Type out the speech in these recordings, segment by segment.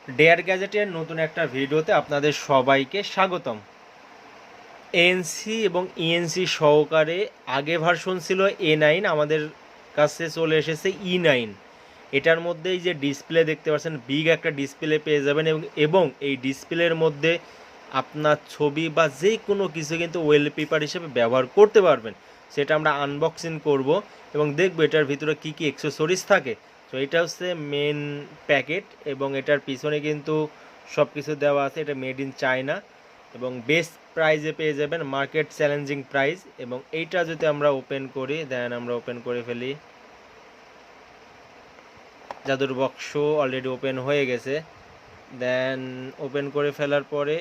Dare গ্যাজেটের নতুন একটা ভিডিওতে আপনাদের সবাইকে স্বাগতম। এএনসি এবং ইএনসি সহকারে আগে ভার্সন ছিল A9, আমাদের কাছে চলে এসেছে E9। এটার মধ্যে এই যে ডিসপ্লে দেখতে পাচ্ছেন, বিগ একটা ডিসপ্লে পেয়ে যাবেন এবং এই ডিসপ্লের মধ্যে আপনার ছবি বা যে কোনো কিছু কিন্তু ওয়েলপেপার হিসেবে ব্যবহার করতে পারবেন। সেটা আমরা আনবক্সিং করব এবং দেখব এটার ভিতরে কী কী অ্যাক্সেসরিজ থাকে। তো এটা হচ্ছে মেন প্যাকেট এবং এটার পিছনে কিন্তু সব কিছু দেওয়া আছে। এটা মেড ইন চায়না এবং বেস্ট প্রাইজে পেয়ে যাবেন, মার্কেট চ্যালেঞ্জিং প্রাইস। এবং এইটা যদি আমরা ওপেন করি, দেন আমরা ওপেন করে ফেলি। জাদুর বক্স অলরেডি ওপেন হয়ে গেছে। দেন ওপেন করে ফেলার পরে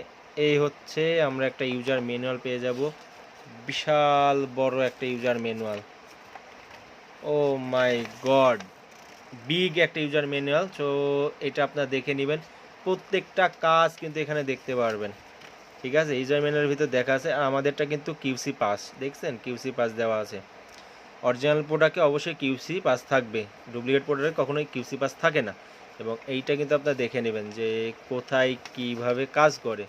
এই হচ্ছে আমরা একটা ইউজার ম্যানুয়াল পেয়ে যাব। বিশাল বড় একটা ইউজার ম্যানুয়াল। ও মাই গড, বিগ একটা ইউজার ম্যানুয়াল। সো এটা আপনারা দেখে নেবেন, প্রত্যেকটা কাজ কিন্তু এখানে দেখতে পারবেন। ঠিক আছে, ইউজার ম্যানুয়ালের ভিতর দেখা আছে। আর আমাদেরটা কিন্তু কিউসি পাস, দেখছেন কিউসি পাস দেওয়া আছে। অরিজিনাল প্রোডাক্টে অবশ্যই কিউসি পাস থাকবে, ডুপ্লিকেট প্রোডাক্টে কখনোই কিউসি পাস থাকে না। এবং এইটা কিন্তু আপনারা দেখে নেবেন যে কোথায় কিভাবে কাজ করে,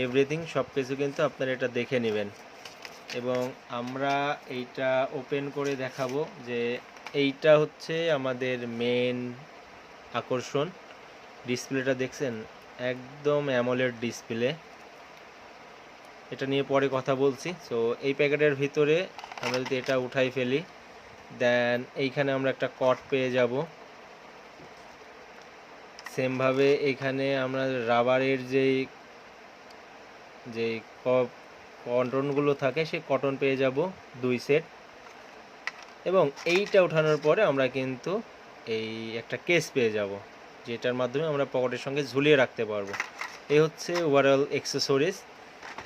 এভরিথিং সব কিছু কিন্তু আপনারা এটা দেখে নেবেন। এবং আমরা এইটা ওপেন করে দেখাবো যে এইটা হচ্ছে আমাদের মেন আকর্ষণ। ডিসপ্লেটা দেখছেন, একদম অ্যামোলেড ডিসপ্লে। এটা নিয়ে পরে কথা বলছি। সো এই প্যাকেটের ভিতরে আমরা যদি এটা উঠাই ফেলি, দেন এইখানে আমরা একটা কট পেয়ে যাব। সেমভাবে এইখানে আমরা রাবারের যেই কটনগুলো থাকে সেই কটন পেয়ে যাব 2 সেট। এবং এইটা ওঠানোর পরে আমরা কিন্তু এই একটা কেস পেয়ে যাব, যেটার মাধ্যমে আমরা পকেটের সঙ্গে ঝুলিয়ে রাখতে পারবো। এই হচ্ছে ওভারঅল অ্যাক্সেসরিজ।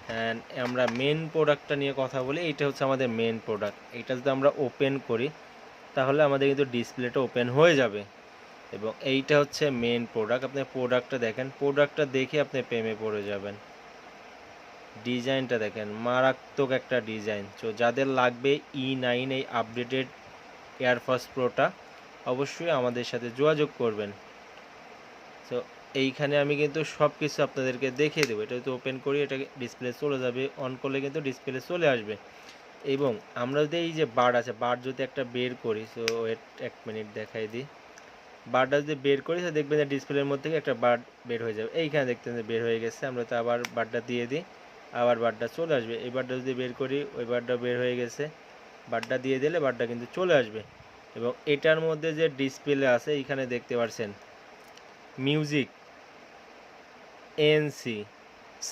অ্যান্ড আমরা মেন প্রোডাক্টটা নিয়ে কথা বলি। এইটা হচ্ছে আমাদের মেন প্রোডাক্ট। এইটা যদি আমরা ওপেন করি তাহলে আমাদের কিন্তু ডিসপ্লেটা ওপেন হয়ে যাবে। এবং এইটা হচ্ছে মেন প্রোডাক্ট। আপনি প্রোডাক্টটা দেখেন, প্রোডাক্টটা দেখে আপনি প্রেমে পড়ে যাবেন। ডিজাইনটা দেখেন, মারাত্মক একটা ডিজাইন। তো যাদের লাগবে E9 এই আপডেটেড এয়ারফোর্স প্রোটা, অবশ্যই আমাদের সাথে যোগাযোগ করবেন। তো এইখানে আমি কিন্তু সব কিছু আপনাদেরকে দেখিয়ে দেবো। এটা যদি ওপেন করি, এটা ডিসপ্লে চলে যাবে, অন করলে কিন্তু ডিসপ্লে চলে আসবে। এবং আমরা যদি এই যে বার্ড আছে, বার্ড যদি একটা বের করি, সো ওয়েট 1 মিনিট দেখাই দিই। বারটা যদি বের করি তো দেখবেন যে ডিসপ্লের মধ্যে থেকে একটা বার্ড বের হয়ে যাবে। এইখানে দেখতে বের হয়ে গেছে। আমরা তো আবার বারটা দিয়ে দিই, আবার বারটা চলে আসবে। এই বারটা যদি বের করি, ওই বারটা বের হয়ে গেছে। বারটা দিয়ে দিলে বারটা কিন্তু চলে আসবে। এবং এটার মধ্যে যে ডিসপ্লে আছে এইখানে দেখতে পাচ্ছেন music, NC,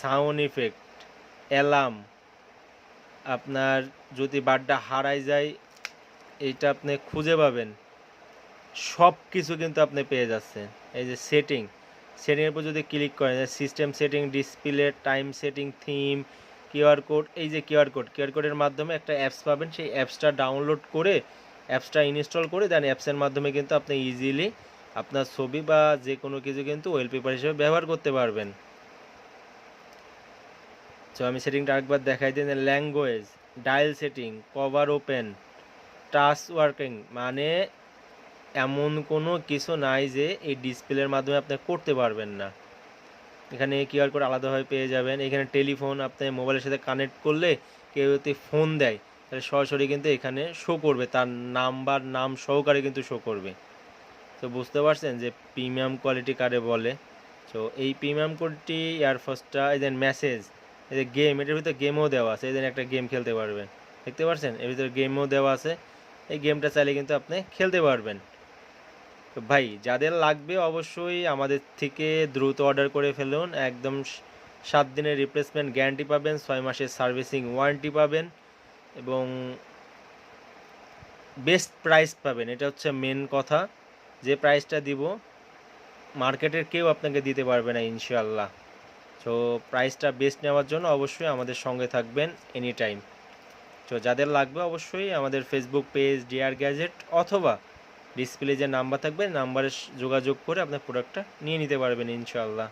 sound effect, alarm. আপনার যদি বারটা হারাই যায়, এইটা আপনি খুঁজে পাবেন। সব কিছু কিন্তু আপনি পেয়ে যাচ্ছেন। এই যে সেটিংয়ের উপর যদি ক্লিক করেন, system setting, display, time setting, theme, QR code. এই যে কিউআর কোডের মাধ্যমে একটা অ্যাপস পাবেন। সেই অ্যাপসটা ডাউনলোড করে, অ্যাপসটা ইনস্টল করে দেন অ্যাপসের মাধ্যমে কিন্তু আপনি ইজিলি আপনার ছবি বা যে কোনো কিছু কিন্তু ওয়েলপেপার হিসেবে ব্যবহার করতে পারবেন। তো আমি সেটিংটা আরেকবার দেখাই দিই। Language, dial setting, cover open, touch working, মানে এমন কোনো কিছু নাই যে এই ডিসপ্লের মাধ্যমে আপনি করতে পারবেন না। এখানে কিউআর কোড আলাদাভাবে পেয়ে যাবেন। এখানে টেলিফোন, আপনি মোবাইলের সাথে কানেক্ট করলে কেউ যদি ফোন দেয় তাহলে সরাসরি কিন্তু এখানে শো করবে, তার নাম্বার, নাম সহকারে কিন্তু শো করবে। তো বুঝতে পারছেন যে প্রিমিয়াম কোয়ালিটি কারে বলে। তো এই প্রিমিয়াম কোয়ালিটি এয়ারফোর্সটা, এই দেন মেসেজ, এই যে গেম, এটার ভিতরে গেমও দেওয়া আছে। এই দেন একটা গেম খেলতে পারবেন, দেখতে পাচ্ছেন এর ভিতরে গেমও দেওয়া আছে। এই গেমটা চাইলে কিন্তু আপনি খেলতে পারবেন। তো ভাই, যাদের লাগবে অবশ্যই আমাদের থেকে দ্রুত অর্ডার করে ফেলুন। একদম 7 দিনের রিপ্লেসমেন্ট গ্যারান্টি পাবেন, 6 মাসের সার্ভিসিং ওয়ারেন্টি পাবেন এবং বেস্ট প্রাইস পাবেন। এটা হচ্ছে মেন কথা। যে প্রাইসটা দিব মার্কেটের কেউ আপনাকে দিতে পারবে না ইনশাআল্লাহ। তো প্রাইসটা বেস্ট নেওয়ার জন্য অবশ্যই আমাদের সঙ্গে থাকবেন এনি টাইম। তো যাদের লাগবে অবশ্যই আমাদের ফেসবুক পেজ ডিআর গ্যাজেট অথবা ডিসপ্লে যে নাম্বার থাকবে নাম্বারে যোগাযোগ করে আপনার প্রোডাক্টটা নিয়ে নিতে পারবেন ইনশাআল্লাহ।